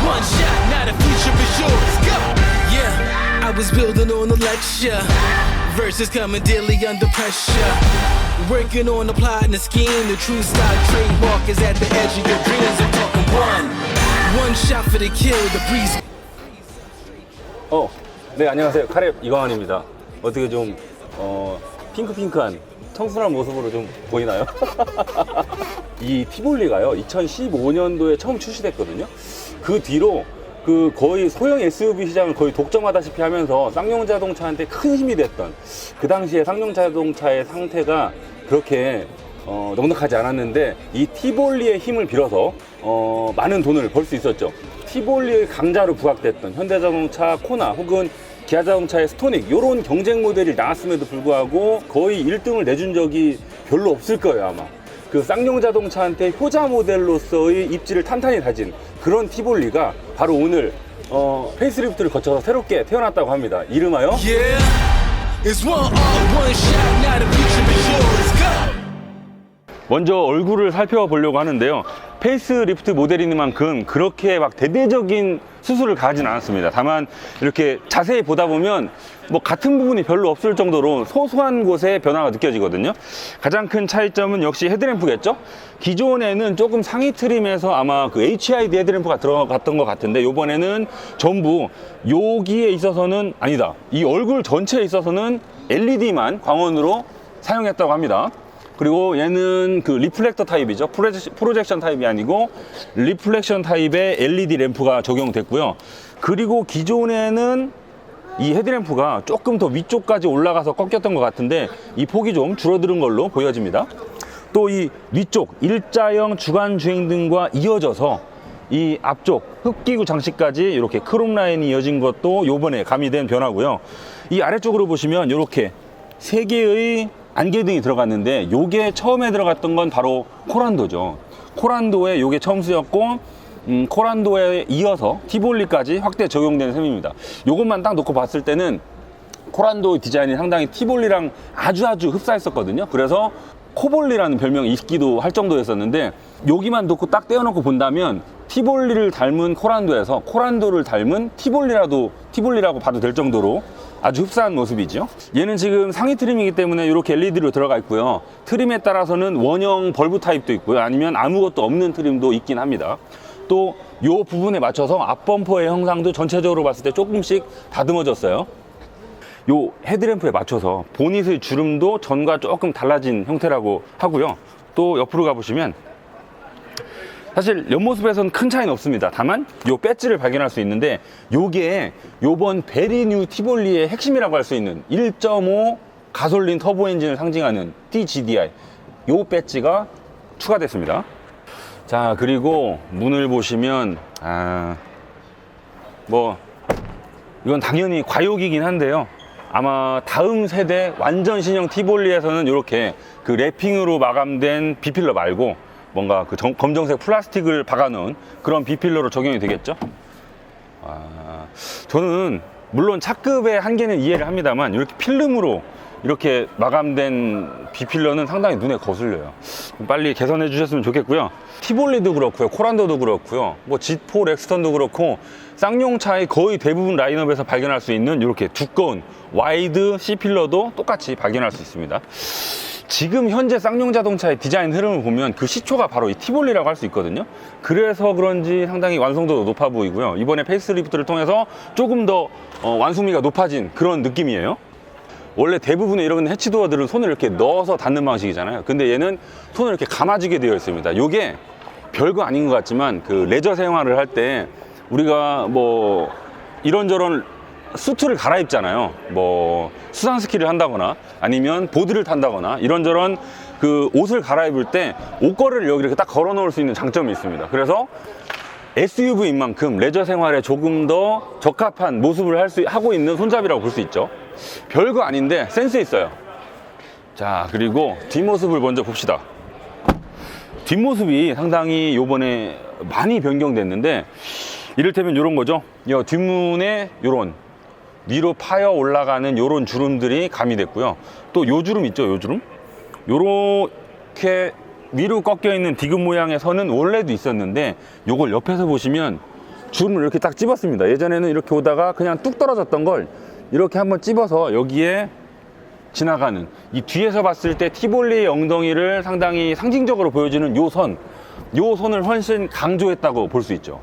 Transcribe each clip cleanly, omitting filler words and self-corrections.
One shot, now the future is yours. Go. Yeah, I was building on a lecture. Verses coming daily under pressure. Working on the plot and the scheme. The true stock trademark is at the edge of your dreams. I'm talking one shot for the kill. The breeze. 네, 안녕하세요. 카랩 이광환입니다. 어떻게 좀 핑크핑크한 청순한 모습으로 좀 보이나요? 이 티볼리가요 2015년도에 처음 출시됐거든요. 그 뒤로 거의 소형 SUV 시장을 거의 독점하다시피 하면서 쌍용자동차한테 큰 힘이 됐던, 그 당시에 쌍용자동차의 상태가 그렇게 넉넉하지 않았는데 이 티볼리의 힘을 빌어서 많은 돈을 벌 수 있었죠. 티볼리의 강자로 부각됐던 현대자동차 코나 혹은 기아자동차의 스토닉, 이런 경쟁 모델이 나왔음에도 불구하고 거의 1등을 내준 적이 별로 없을 거예요. 아마 그 쌍용자동차한테 효자 모델로서의 입지를 탄탄히 다진 그런 티볼리가 바로 오늘 페이스리프트를 거쳐서 새롭게 태어났다고 합니다. 이름하여 Yeah, it's one shot, now the future is yours. Go. 먼저 얼굴을 살펴보려고 하는데요. 페이스리프트 모델이니만큼 그렇게 막 대대적인 수술을 가하진 않았습니다. 다만 이렇게 자세히 보다 보면 뭐 같은 부분이 별로 없을 정도로 소소한 곳에 변화가 느껴지거든요. 가장 큰 차이점은 역시 헤드램프겠죠. 기존에는 조금 상위 트림에서 아마 그 HID 헤드램프가 들어갔던 것 같은데, 이번에는 전부 여기에 있어서는 아니다, 이 얼굴 전체에 있어서는 LED만 광원으로 사용했다고 합니다. 그리고 얘는 그 리플렉터 타입이죠. 프로젝션 타입이 아니고 리플렉션 타입의 LED 램프가 적용됐고요. 그리고 기존에는 이 헤드램프가 조금 더 위쪽까지 올라가서 꺾였던 것 같은데 이 폭이 좀 줄어드는 걸로 보여집니다. 또 이 위쪽 일자형 주간 주행등과 이어져서 이 앞쪽 흡기구 장치까지 이렇게 크롬 라인이 이어진 것도 요번에 가미된 변화고요. 이 아래쪽으로 보시면 이렇게 3개의 안개등이 들어갔는데, 요게 처음에 들어갔던 건 바로 코란도죠. 코란도에 요게 처음 쓰였고 코란도에 이어서 티볼리까지 확대 적용된 셈입니다. 요것만 딱 놓고 봤을 때는 코란도 디자인이 상당히 티볼리랑 아주 흡사했었거든요. 그래서 코볼리라는 별명이 있기도 할 정도였었는데, 여기만 놓고 딱 떼어놓고 본다면 티볼리를 닮은 코란도에서 코란도를 닮은 티볼리라고 봐도 될 정도로 아주 흡사한 모습이죠. 얘는 지금 상위 트림이기 때문에 이렇게 LED로 들어가 있고요. 트림에 따라서는 원형 벌브 타입도 있고요. 아니면 아무것도 없는 트림도 있긴 합니다. 또 이 부분에 맞춰서 앞범퍼의 형상도 전체적으로 봤을 때 조금씩 다듬어졌어요. 요 헤드램프에 맞춰서 보닛의 주름도 전과 조금 달라진 형태라고 하고요. 또 옆으로 가보시면 사실 옆모습에서는 큰 차이는 없습니다. 다만 요 배지를 발견할 수 있는데, 요게 요번 베리뉴 티볼리의 핵심이라고 할 수 있는 1.5 가솔린 터보 엔진을 상징하는 TGDI, 요 배지가 추가됐습니다. 자, 그리고 문을 보시면 뭐 이건 당연히 과욕이긴 한데요. 아마 다음 세대 완전 신형 티볼리에서는 이렇게 그 랩핑으로 마감된 B필러 말고 뭔가 그 검정색 플라스틱을 박아놓은 그런 B필러로 적용이 되겠죠. 저는 물론 차급의 한계는 이해를 합니다만 이렇게 필름으로 이렇게 마감된 B필러는 상당히 눈에 거슬려요. 빨리 개선해 주셨으면 좋겠고요. 티볼리도 그렇고요, 코란도도 그렇고요, 뭐 G4 렉스턴도 그렇고 쌍용차의 거의 대부분 라인업에서 발견할 수 있는 이렇게 두꺼운 와이드 C필러도 똑같이 발견할 수 있습니다. 지금 현재 쌍용자동차의 디자인 흐름을 보면 그 시초가 바로 이 티볼리라고 할 수 있거든요. 그래서 그런지 상당히 완성도도 높아 보이고요. 이번에 페이스리프트를 통해서 조금 더 완성미가 높아진 그런 느낌이에요. 원래 대부분의 이런 해치도어들은 손을 이렇게 넣어서 닫는 방식이잖아요. 근데 얘는 손을 이렇게 감아지게 되어 있습니다. 요게 별거 아닌 것 같지만 그 레저 생활을 할 때 우리가 뭐 이런저런 수트를 갈아입잖아요. 뭐 수상 스키를 한다거나 아니면 보드를 탄다거나 이런저런 그 옷을 갈아입을 때 옷걸이를 여기 이렇게 딱 걸어 놓을 수 있는 장점이 있습니다. 그래서 SUV인 만큼 레저 생활에 조금 더 적합한 모습을 하고 있는 손잡이라고 볼 수 있죠. 별거 아닌데 센스 있어요. 자, 그리고 뒷모습을 먼저 봅시다. 뒷모습이 상당히 요번에 많이 변경됐는데, 이를테면 이런 거죠. 이 뒷문에 요런 위로 파여 올라가는 요런 주름들이 가미됐고요. 또 요 주름 있죠, 요 주름? 요렇게 위로 꺾여 있는 디귿 모양의 선은 원래도 있었는데, 요걸 옆에서 보시면 주름을 이렇게 딱 찝었습니다. 예전에는 이렇게 오다가 그냥 뚝 떨어졌던 걸 이렇게 한번 찝어서 여기에 지나가는, 이 뒤에서 봤을 때 티볼리의 엉덩이를 상당히 상징적으로 보여주는 요 선을 훨씬 강조했다고 볼 수 있죠.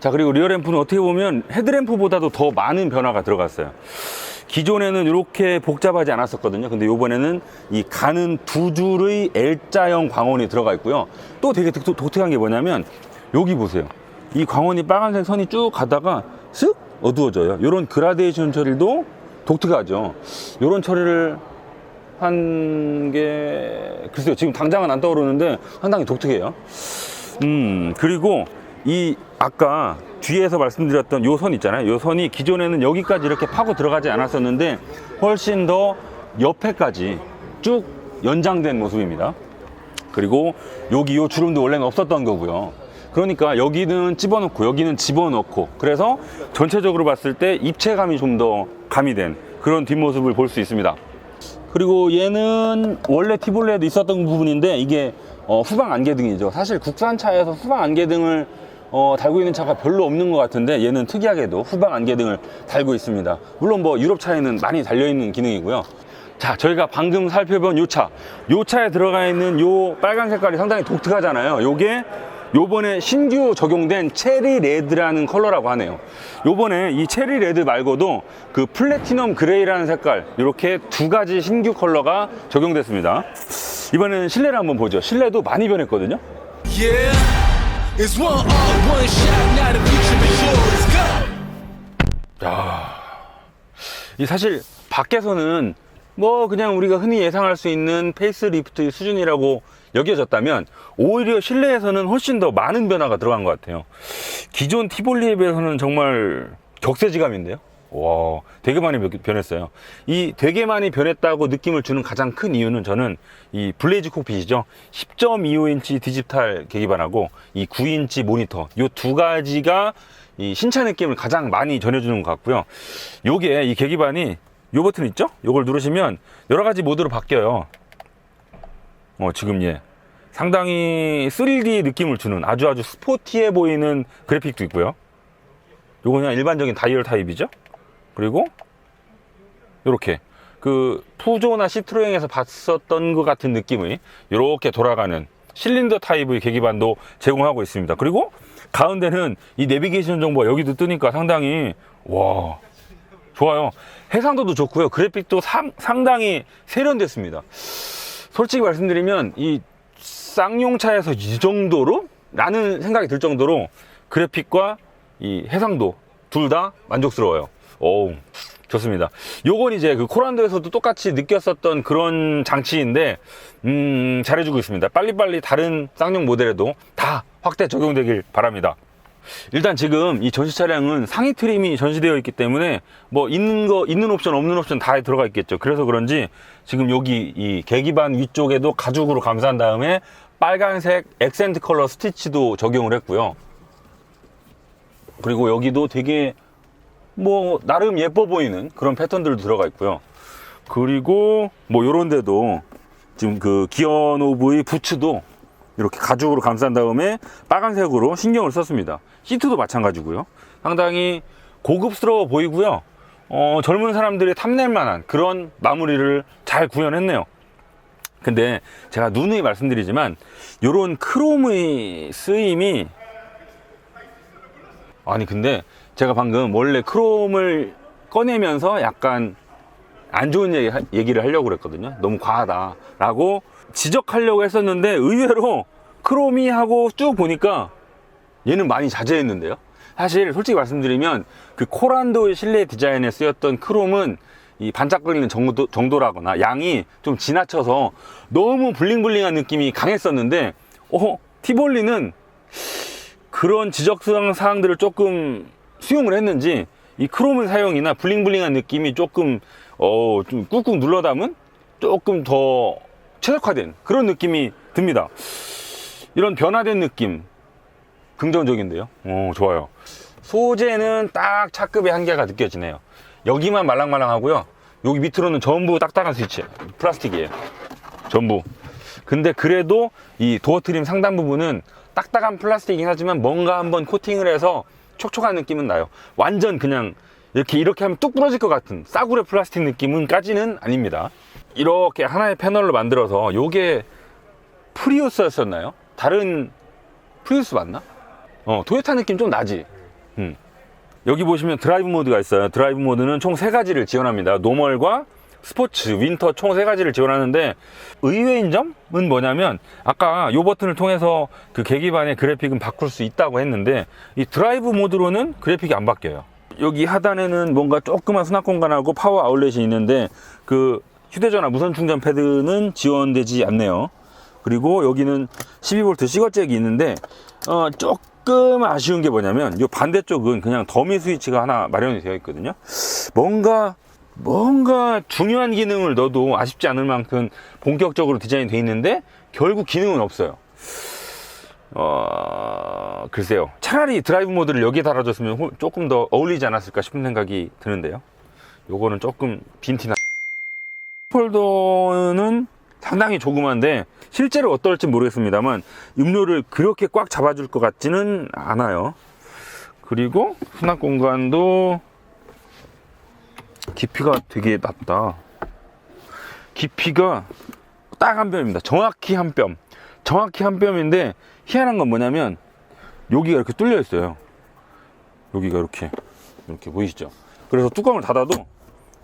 자, 그리고 리어램프는 어떻게 보면 헤드램프보다도 더 많은 변화가 들어갔어요. 기존에는 이렇게 복잡하지 않았었거든요. 근데 이번에는 이 가는 두 줄의 L자형 광원이 들어가 있고요. 또 되게 독특한 게 뭐냐면 여기 보세요. 이 광원이 빨간색 선이 쭉 가다가 쓱 어두워져요. 이런 그라데이션 처리도 독특하죠. 이런 처리를 한 게 글쎄요, 지금 당장은 안 떠오르는데 상당히 독특해요. 그리고 이 아까 뒤에서 말씀드렸던 요 선 있잖아요. 요 선이 기존에는 여기까지 이렇게 파고 들어가지 않았었는데 훨씬 더 옆에까지 쭉 연장된 모습입니다. 그리고 여기 요 주름도 원래는 없었던 거고요. 그러니까 여기는 집어넣고 여기는 집어넣고, 그래서 전체적으로 봤을 때 입체감이 좀 더 가미된 그런 뒷모습을 볼 수 있습니다. 그리고 얘는 원래 티볼레에도 있었던 부분인데 이게 후방 안개등이죠. 사실 국산차에서 후방 안개등을 달고 있는 차가 별로 없는 것 같은데 얘는 특이하게도 후방 안개등을 달고 있습니다. 물론 뭐 유럽 차에는 많이 달려있는 기능이고요. 자, 저희가 방금 살펴본 요 차에 들어가 있는 요 빨간 색깔이 상당히 독특하잖아요. 요게 요번에 신규 적용된 체리 레드라는 컬러라고 하네요. 요번에 이 체리 레드 말고도 그 플래티넘 그레이라는 색깔, 이렇게 두 가지 신규 컬러가 적용됐습니다. 이번에는 실내를 한번 보죠. 실내도 많이 변했거든요. Yeah, it's one all, one shot, not a future, but sure, let's go. 이 사실 밖에서는 뭐 그냥 우리가 흔히 예상할 수 있는 페이스리프트 수준이라고 여겨졌다면 오히려 실내에서는 훨씬 더 많은 변화가 들어간 것 같아요. 기존 티볼리에 비해서는 정말 격세지감인데요. 와, 되게 많이 변했어요. 이 되게 많이 변했다고 느낌을 주는 가장 큰 이유는 저는 이 블레이즈 콕핏이죠. 10.25인치 디지털 계기판하고 이 9인치 모니터, 이 두 가지가 이 신차 느낌을 가장 많이 전해주는 것 같고요. 요게 이 계기판이 요 버튼 있죠? 요걸 누르시면 여러 가지 모드로 바뀌어요. 지금 상당히 3D 느낌을 주는 아주 스포티해 보이는 그래픽도 있고요. 요거 그냥 일반적인 다이얼 타입이죠. 그리고 요렇게 그 푸조나 시트로행에서 봤었던 것 같은 느낌의 이렇게 돌아가는 실린더 타입의 계기판도 제공하고 있습니다. 그리고 가운데는 이 내비게이션 정보가 여기도 뜨니까 상당히 와, 좋아요. 해상도도 좋고요. 그래픽도 상당히 세련됐습니다. 솔직히 말씀드리면 이 쌍용차에서 이 정도로? 라는 생각이 들 정도로 그래픽과 이 해상도 둘 다 만족스러워요. 오, 좋습니다. 요건 이제 그 코란도에서도 똑같이 느꼈었던 그런 장치인데 잘해주고 있습니다. 빨리빨리 다른 쌍용 모델에도 다 확대 적용되길 바랍니다. 일단 지금 이 전시 차량은 상위 트림이 전시되어 있기 때문에 뭐 있는 옵션 없는 옵션 다 들어가 있겠죠. 그래서 그런지 지금 여기 이 계기판 위쪽에도 가죽으로 감싼 다음에 빨간색 액센트 컬러 스티치도 적용을 했고요. 그리고 여기도 되게 뭐 나름 예뻐 보이는 그런 패턴들도 들어가 있고요. 그리고 뭐 요런 데도 지금 그 기어 노브의 부츠도 이렇게 가죽으로 감싼 다음에 빨간색으로 신경을 썼습니다. 시트도 마찬가지고요. 상당히 고급스러워 보이고요. 젊은 사람들이 탐낼 만한 그런 마무리를 잘 구현했네요. 근데 제가 누누이 말씀드리지만 요런 크롬의 쓰임이 근데 제가 방금 원래 크롬을 꺼내면서 약간 안 좋은 얘기를 하려고 그랬거든요. 너무 과하다라고 지적하려고 했었는데 의외로 크롬이 하고 쭉 보니까 얘는 많이 자제했는데요. 사실 솔직히 말씀드리면 그 코란도의 실내 디자인에 쓰였던 크롬은 이 반짝거리는 정도라거나 양이 좀 지나쳐서 너무 블링블링한 느낌이 강했었는데 티볼리는 그런 지적사항들을 조금 수용을 했는지 이 크롬의 사용이나 블링블링한 느낌이 조금 좀 꾹꾹 눌러 담은 조금 더 최적화된 그런 느낌이 듭니다. 이런 변화된 느낌 긍정적인데요. 좋아요. 소재는 딱 차급의 한계가 느껴지네요. 여기만 말랑말랑하고요. 여기 밑으로는 전부 딱딱한 스위치 플라스틱이에요. 전부. 근데 그래도 이 도어 트림 상단 부분은 딱딱한 플라스틱이긴 하지만 뭔가 한번 코팅을 해서 촉촉한 느낌은 나요. 완전 그냥 이렇게 하면 뚝 부러질 것 같은 싸구려 플라스틱 느낌까지는 아닙니다. 이렇게 하나의 패널로 만들어서, 요게 프리우스였었나요? 다른 프리우스 맞나? 토요타 느낌 좀 나지. 여기 보시면 드라이브 모드가 있어요. 드라이브 모드는 총 3가지를 지원합니다. 노멀과 스포츠, 윈터 총 3가지를 지원하는데, 의외인 점은 뭐냐면, 아까 이 버튼을 통해서 그 계기판의 그래픽은 바꿀 수 있다고 했는데, 이 드라이브 모드로는 그래픽이 안 바뀌어요. 여기 하단에는 뭔가 조그만 수납 공간하고 파워 아울렛이 있는데, 그 휴대전화 무선 충전 패드는 지원되지 않네요. 그리고 여기는 12V 시거잭이 있는데, 조금 아쉬운 게 뭐냐면, 이 반대쪽은 그냥 더미 스위치가 하나 마련이 되어 있거든요. 뭔가 중요한 기능을 넣어도 아쉽지 않을 만큼 본격적으로 디자인이 되어 있는데, 결국 기능은 없어요. 글쎄요. 차라리 드라이브 모드를 여기에 달아줬으면 조금 더 어울리지 않았을까 싶은 생각이 드는데요. 요거는 조금 빈티나. 폴더는 상당히 조그만데, 실제로 어떨지 모르겠습니다만, 음료를 그렇게 꽉 잡아줄 것 같지는 않아요. 그리고 수납 공간도 깊이가 되게 낮다. 깊이가 딱 한 뼘입니다. 정확히 한 뼘. 정확히 한 뼘인데, 희한한 건 뭐냐면, 여기가 이렇게 뚫려 있어요. 여기가 이렇게 보이시죠? 그래서 뚜껑을 닫아도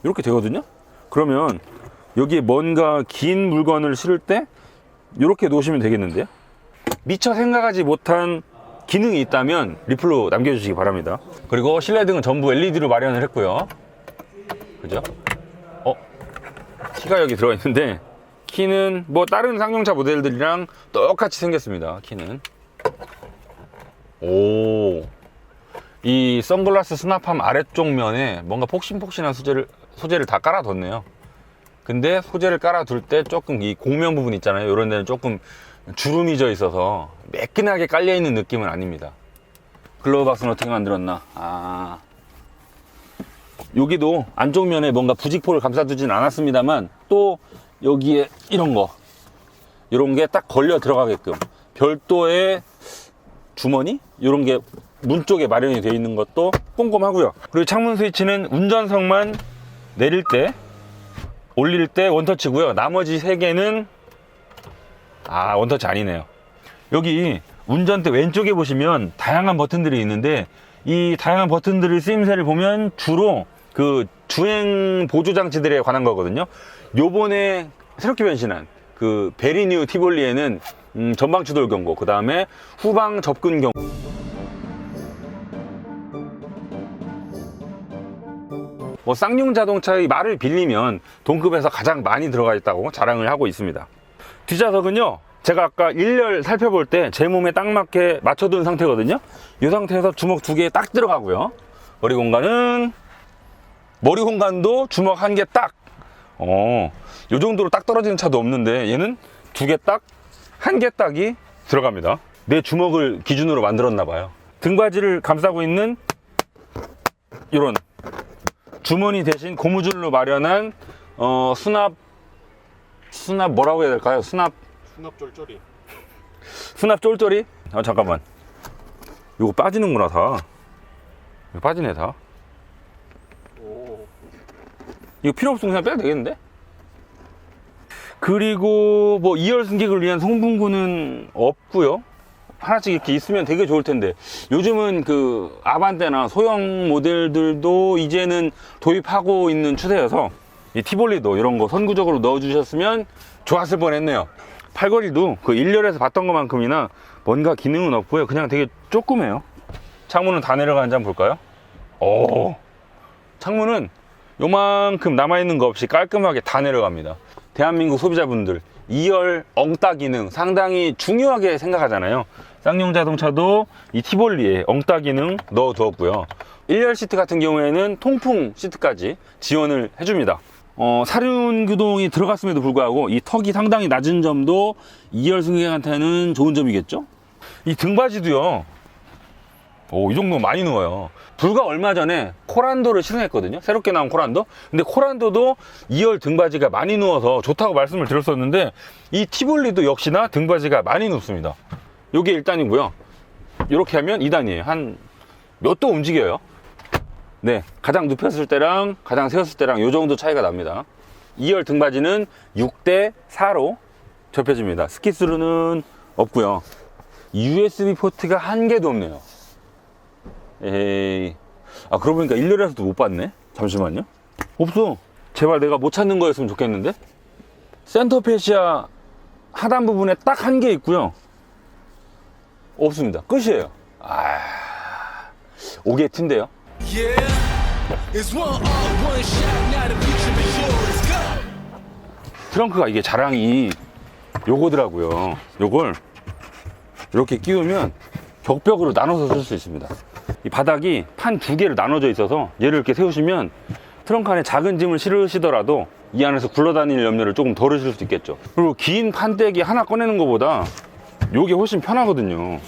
이렇게 되거든요. 그러면 여기에 뭔가 긴 물건을 실을 때 이렇게 놓으시면 되겠는데요. 미처 생각하지 못한 기능이 있다면 리플로 남겨주시기 바랍니다. 그리고 실내등은 전부 LED로 마련을 했고요. 그죠? 키가 여기 들어가 있는데, 키는 뭐 다른 상용차 모델들이랑 똑같이 생겼습니다. 키는. 이 선글라스 수납함 아래쪽 면에 뭔가 폭신폭신한 소재를 다 깔아뒀네요. 근데 소재를 깔아둘 때 조금 이 곡면 부분 있잖아요. 이런 데는 조금 주름이 져 있어서 매끈하게 깔려있는 느낌은 아닙니다. 글로브 박스는 어떻게 만들었나? 여기도 안쪽 면에 뭔가 부직포를 감싸두진 않았습니다만, 또 여기에 이런 게 딱 걸려 들어가게끔 별도의 주머니? 이런 게 문 쪽에 마련이 되어 있는 것도 꼼꼼하고요. 그리고 창문 스위치는 운전석만 내릴 때, 올릴 때 원터치고요. 나머지 3개는 원터치 아니네요. 여기 운전대 왼쪽에 보시면 다양한 버튼들이 있는데, 이 다양한 버튼들의 쓰임새를 보면 주로 그 주행 보조 장치들에 관한 거거든요. 요번에 새롭게 변신한 그 베리뉴 티볼리에는 전방 추돌 경고, 그 다음에 후방 접근 경고, 뭐 쌍용 자동차의 말을 빌리면 동급에서 가장 많이 들어가 있다고 자랑을 하고 있습니다. 뒷좌석은요, 제가 아까 1열 살펴볼 때 제 몸에 딱 맞게 맞춰둔 상태거든요. 이 상태에서 주먹 2개 딱 들어가고요. 머리 공간도 주먹 1개 딱. 요 정도로 딱 떨어지는 차도 없는데, 얘는 2개 딱, 1개 딱이 들어갑니다. 내 주먹을 기준으로 만들었나 봐요. 등받이를 감싸고 있는 이런 주머니 대신 고무줄로 마련한 수납 뭐라고 해야 될까요? 수납 쫄쫄이? 잠깐만. 이거 빠지는구나, 다. 이거 빠지네, 다. 이거 필요 없으면 그냥 빼도 되겠는데? 그리고 뭐 2열 승객을 위한 송풍구는 없고요. 하나씩 이렇게 있으면 되게 좋을 텐데, 요즘은 그 아반떼나 소형 모델들도 이제는 도입하고 있는 추세여서, 이 티볼리도 이런 거 선구적으로 넣어주셨으면 좋았을 뻔했네요. 팔걸이도 그 1열에서 봤던 것만큼이나 뭔가 기능은 없고요. 그냥 되게 조그매요. 창문은 다 내려가는지 한번 볼까요? 창문은 요만큼 남아있는 거 없이 깔끔하게 다 내려갑니다. 대한민국 소비자분들, 2열 엉따 기능 상당히 중요하게 생각하잖아요. 쌍용 자동차도 이 티볼리에 엉따 기능 넣어두었고요. 1열 시트 같은 경우에는 통풍 시트까지 지원을 해줍니다. 사륜 구동이 들어갔음에도 불구하고 이 턱이 상당히 낮은 점도 2열 승객한테는 좋은 점이겠죠. 이 등받이도요, 이 정도 많이 누워요. 불과 얼마 전에 코란도를 실행했거든요. 새롭게 나온 코란도. 근데 코란도도 2열 등받이가 많이 누워서 좋다고 말씀을 드렸었는데, 이 티볼리도 역시나 등받이가 많이 눕습니다. 요게 1단이고요. 이렇게 하면 2단이에요. 한 몇 도 움직여요. 네, 가장 눕혔을 때랑 가장 세웠을 때랑 요 정도 차이가 납니다. 2열 등받이는 6대 4로 접혀집니다. 스키스루는 없고요. USB 포트가 한 개도 없네요. 에이, 아 그러고 보니까 1열에서도 못 봤네. 잠시만요. 없어. 제발 내가 못 찾는 거였으면 좋겠는데. 센터 페시아 하단 부분에 딱 한 개 있고요. 없습니다. 끝이에요. 아, 오게티인데요. Yeah, it's one shot, now the future is yours. Go. 트렁크가 이게 자랑이 요거더라고요. 요걸 이렇게 끼우면 격벽으로 나눠서 쓸 수 있습니다. 이 바닥이 판 두 개로 나눠져 있어서 얘를 이렇게 세우시면 트렁크 안에 작은 짐을 실으시더라도 이 안에서 굴러다닐 염려를 조금 덜으실 수 있겠죠. 그리고 긴 판때기 하나 꺼내는 것보다 요게 훨씬 편하거든요.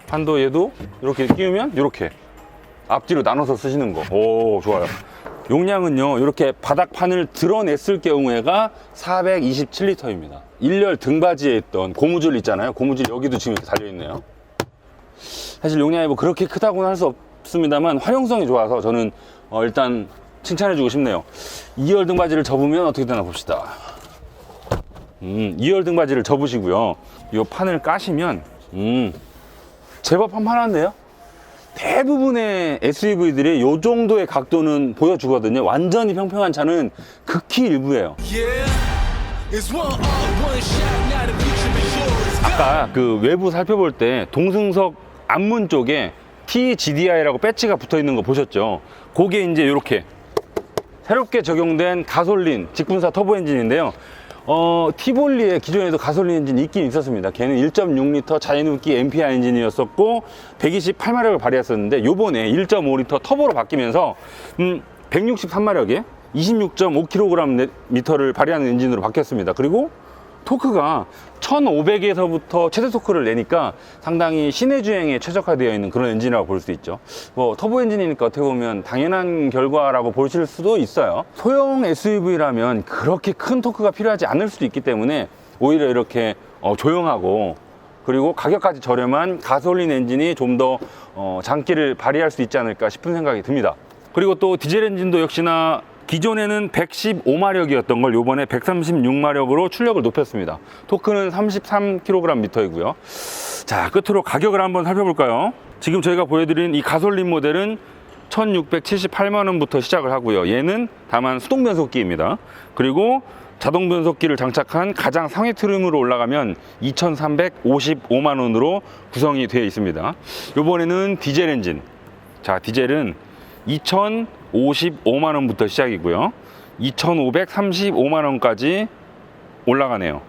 판도 얘도 이렇게 끼우면 이렇게 앞뒤로 나눠서 쓰시는 거. 오, 좋아요. 용량은요, 이렇게 바닥판을 드러냈을 경우에가 427리터입니다. 1열 등받이에 있던 고무줄 있잖아요. 고무줄 여기도 지금 이렇게 달려있네요. 사실 용량이 뭐 그렇게 크다고는 할 수 없습니다만 활용성이 좋아서 저는 일단 칭찬해주고 싶네요. 2열 등받이를 접으면 어떻게 되나 봅시다. 2열 등받이를 접으시고요. 이 판을 까시면 제법 판판한데요. 대부분의 SUV들이 이 정도의 각도는 보여주거든요. 완전히 평평한 차는 극히 일부예요. Yeah, it's one shot, now the future is yours. Go. 아까 그 외부 살펴볼 때 동승석 앞문 쪽에 TGDI라고 배지가 붙어 있는 거 보셨죠? 그게 이제 이렇게 새롭게 적용된 가솔린 직분사 터보 엔진인데요. 티볼리에 기존에도 가솔린 엔진이 있긴 있었습니다. 걔는 1.6L 자연흡기 MPR 엔진이었었고 128마력을 발휘했었는데 요번에 1.5L 터보로 바뀌면서 163마력에 26.5kgm를 발휘하는 엔진으로 바뀌었습니다. 그리고 토크가 1500에서부터 최대 토크를 내니까 상당히 시내 주행에 최적화되어 있는 그런 엔진이라고 볼 수 있죠. 뭐 터보 엔진이니까 어떻게 보면 당연한 결과라고 보실 수도 있어요. 소형 SUV라면 그렇게 큰 토크가 필요하지 않을 수도 있기 때문에 오히려 이렇게 조용하고 그리고 가격까지 저렴한 가솔린 엔진이 좀 더 장기를 발휘할 수 있지 않을까 싶은 생각이 듭니다. 그리고 또 디젤 엔진도 역시나 기존에는 115마력이었던 걸 요번에 136마력으로 출력을 높였습니다. 토크는 33kgm이고요. 자, 끝으로 가격을 한번 살펴볼까요? 지금 저희가 보여드린 이 가솔린 모델은 1678만원부터 시작을 하고요. 얘는 다만 수동 변속기입니다. 그리고 자동 변속기를 장착한 가장 상위 트림으로 올라가면 2355만원으로 구성이 되어 있습니다. 요번에는 디젤 엔진. 자, 디젤은 2055만원부터 시작이고요. 2535만원까지 올라가네요.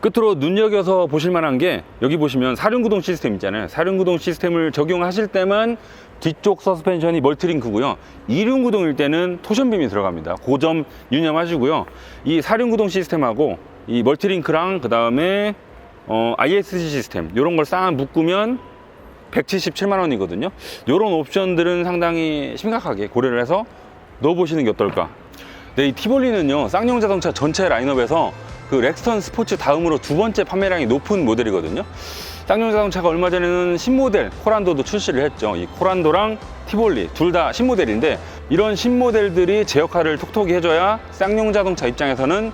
끝으로 눈여겨서 보실 만한 게 여기 보시면 사륜구동 시스템 있잖아요. 사륜구동 시스템을 적용하실 때만 뒤쪽 서스펜션이 멀티링크고요. 이륜구동일 때는 토션빔이 들어갑니다. 그 점 유념하시고요. 이 사륜구동 시스템하고 이 멀티링크랑 그 다음에 ISG 시스템 이런 걸 싹 묶으면 177만원이거든요. 이런 옵션들은 상당히 심각하게 고려를 해서 넣어보시는 게 어떨까. 네, 이 티볼리는요, 쌍용 자동차 전체 라인업에서 그 렉스턴 스포츠 다음으로 두 번째 판매량이 높은 모델이거든요. 쌍용 자동차가 얼마 전에는 신모델 코란도도 출시를 했죠. 이 코란도랑 티볼리 둘 다 신모델인데 이런 신모델들이 제 역할을 톡톡히 해줘야 쌍용 자동차 입장에서는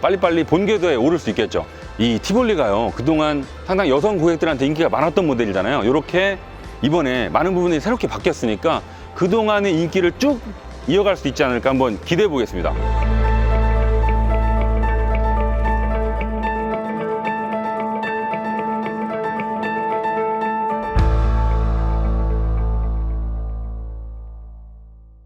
빨리빨리 본궤도에 오를 수 있겠죠. 이 티볼리가요, 그동안 상당히 여성 고객들한테 인기가 많았던 모델이잖아요. 이렇게 이번에 많은 부분이 새롭게 바뀌었으니까 그동안의 인기를 쭉 이어갈 수 있지 않을까 한번 기대해 보겠습니다.